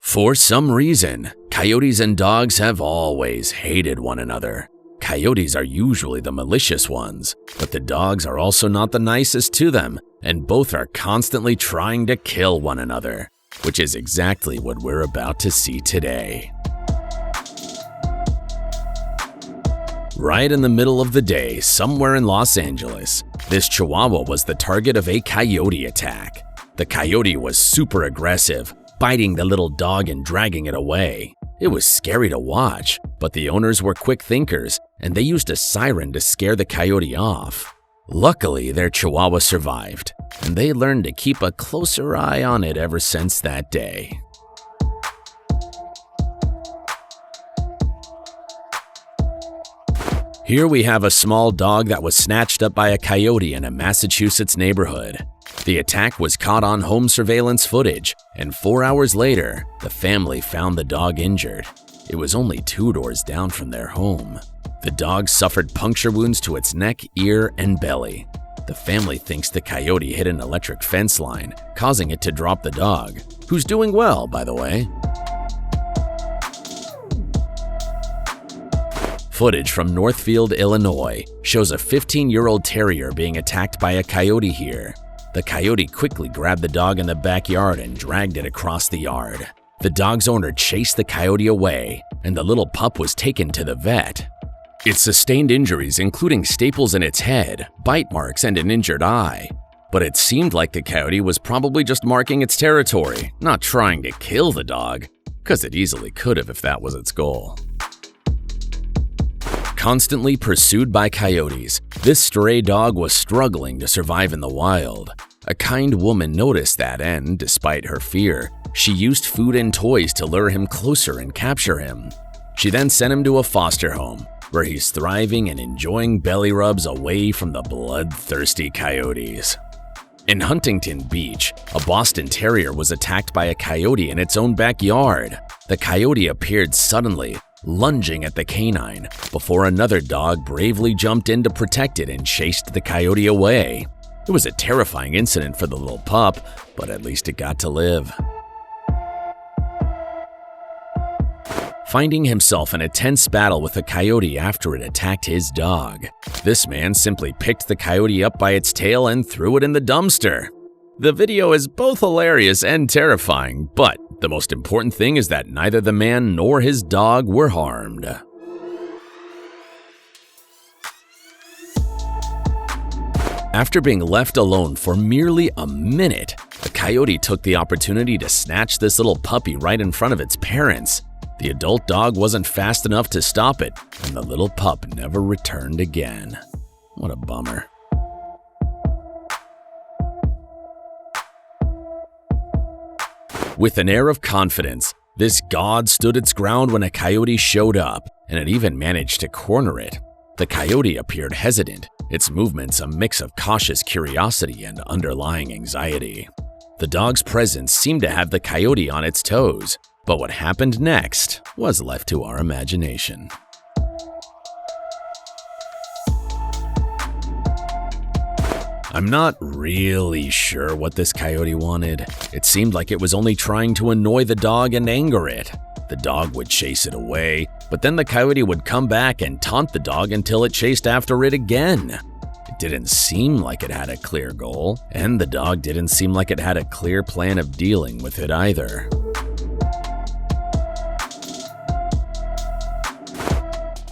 For some reason, coyotes and dogs have always hated one another. Coyotes are usually the malicious ones, but the dogs are also not the nicest to them, and both are constantly trying to kill one another, which is exactly what we're about to see today. Right in the middle of the day, somewhere in Los Angeles, this Chihuahua was the target of a coyote attack. The coyote was super aggressive, biting the little dog and dragging it away. It was scary to watch, but the owners were quick thinkers, and they used a siren to scare the coyote off. Luckily, their Chihuahua survived, and they learned to keep a closer eye on it ever since that day. Here we have a small dog that was snatched up by a coyote in a Massachusetts neighborhood. The attack was caught on home surveillance footage, and 4 hours later, the family found the dog injured. It was only 2 doors down from their home. The dog suffered puncture wounds to its neck, ear, and belly. The family thinks the coyote hit an electric fence line, causing it to drop the dog, who's doing well, by the way. Footage from Northfield, Illinois, shows a 15-year-old terrier being attacked by a coyote here. The coyote quickly grabbed the dog in the backyard and dragged it across the yard. The dog's owner chased the coyote away, and the little pup was taken to the vet. It sustained injuries including staples in its head, bite marks, and an injured eye. But it seemed like the coyote was probably just marking its territory, not trying to kill the dog, because it easily could have if that was its goal. Constantly pursued by coyotes, this stray dog was struggling to survive in the wild. A kind woman noticed that and, despite her fear, she used food and toys to lure him closer and capture him. She then sent him to a foster home, where he's thriving and enjoying belly rubs away from the bloodthirsty coyotes. In Huntington Beach, a Boston Terrier was attacked by a coyote in its own backyard. The coyote appeared suddenly, lunging at the canine, before another dog bravely jumped in to protect it and chased the coyote away. It was a terrifying incident for the little pup, but at least it got to live. Finding himself in a tense battle with a coyote after it attacked his dog, this man simply picked the coyote up by its tail and threw it in the dumpster. The video is both hilarious and terrifying, but the most important thing is that neither the man nor his dog were harmed. After being left alone for merely a minute, the coyote took the opportunity to snatch this little puppy right in front of its parents. The adult dog wasn't fast enough to stop it, and the little pup never returned again. What a bummer. With an air of confidence, this god stood its ground when a coyote showed up, and it even managed to corner it. The coyote appeared hesitant, its movements a mix of cautious curiosity and underlying anxiety. The dog's presence seemed to have the coyote on its toes, but what happened next was left to our imagination. I'm not really sure what this coyote wanted. It seemed like it was only trying to annoy the dog and anger it. The dog would chase it away, but then the coyote would come back and taunt the dog until it chased after it again. It didn't seem like it had a clear goal, and the dog didn't seem like it had a clear plan of dealing with it either.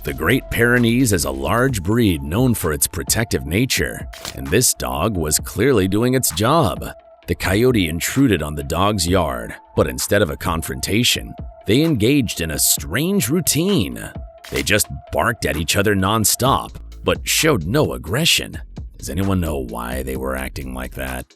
The Great Pyrenees is a large breed known for its protective nature, and this dog was clearly doing its job. The coyote intruded on the dog's yard, but instead of a confrontation, they engaged in a strange routine. They just barked at each other nonstop, but showed no aggression. Does anyone know why they were acting like that?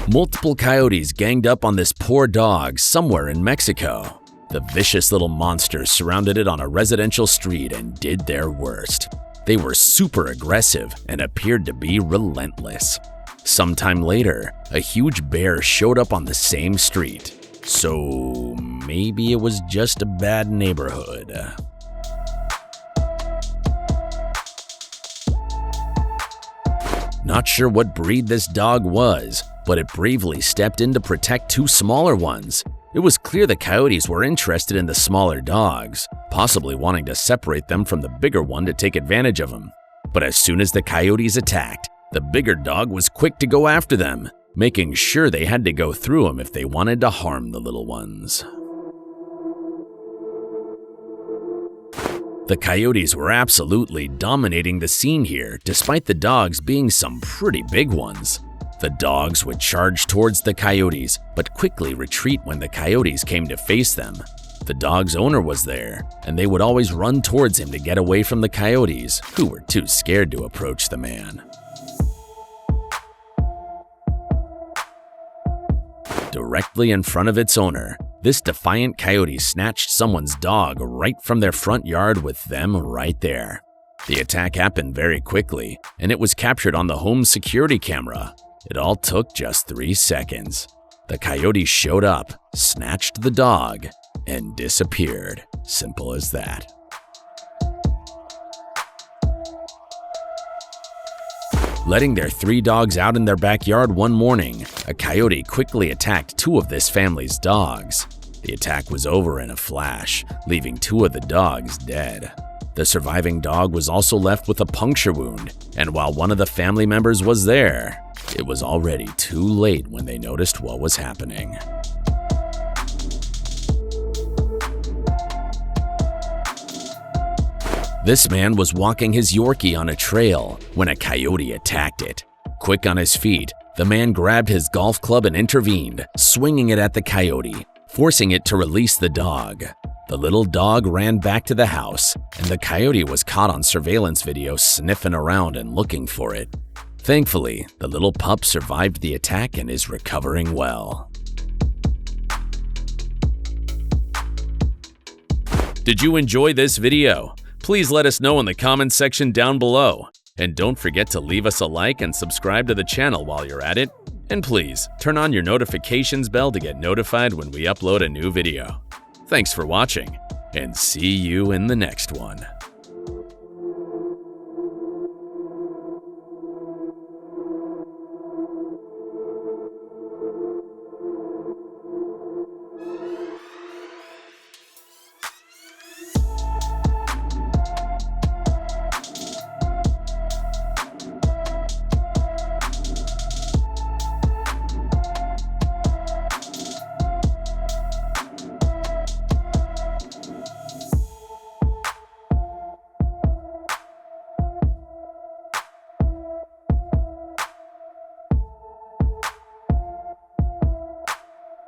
Multiple coyotes ganged up on this poor dog somewhere in Mexico. The vicious little monsters surrounded it on a residential street and did their worst. They were super aggressive and appeared to be relentless. Sometime later, a huge bear showed up on the same street. So maybe it was just a bad neighborhood. Not sure what breed this dog was, but it bravely stepped in to protect two smaller ones. It was clear the coyotes were interested in the smaller dogs, possibly wanting to separate them from the bigger one to take advantage of them. But as soon as the coyotes attacked, the bigger dog was quick to go after them, making sure they had to go through them if they wanted to harm the little ones. The coyotes were absolutely dominating the scene here, despite the dogs being some pretty big ones. The dogs would charge towards the coyotes, but quickly retreat when the coyotes came to face them. The dog's owner was there, and they would always run towards him to get away from the coyotes, who were too scared to approach the man. Directly in front of its owner, this defiant coyote snatched someone's dog right from their front yard with them right there. The attack happened very quickly, and it was captured on the home security camera. It all took just 3 seconds. The coyote showed up, snatched the dog, and disappeared. Simple as that. Letting their 3 dogs out in their backyard one morning, a coyote quickly attacked 2 of this family's dogs. The attack was over in a flash, leaving 2 of the dogs dead. The surviving dog was also left with a puncture wound, and while one of the family members was there, it was already too late when they noticed what was happening. This man was walking his Yorkie on a trail when a coyote attacked it. Quick on his feet, the man grabbed his golf club and intervened, swinging it at the coyote, forcing it to release the dog. The little dog ran back to the house, and the coyote was caught on surveillance video sniffing around and looking for it. Thankfully, the little pup survived the attack and is recovering well. Did you enjoy this video? Please let us know in the comments section down below. And don't forget to leave us a like and subscribe to the channel while you're at it. And please, turn on your notifications bell to get notified when we upload a new video. Thanks for watching, and see you in the next one.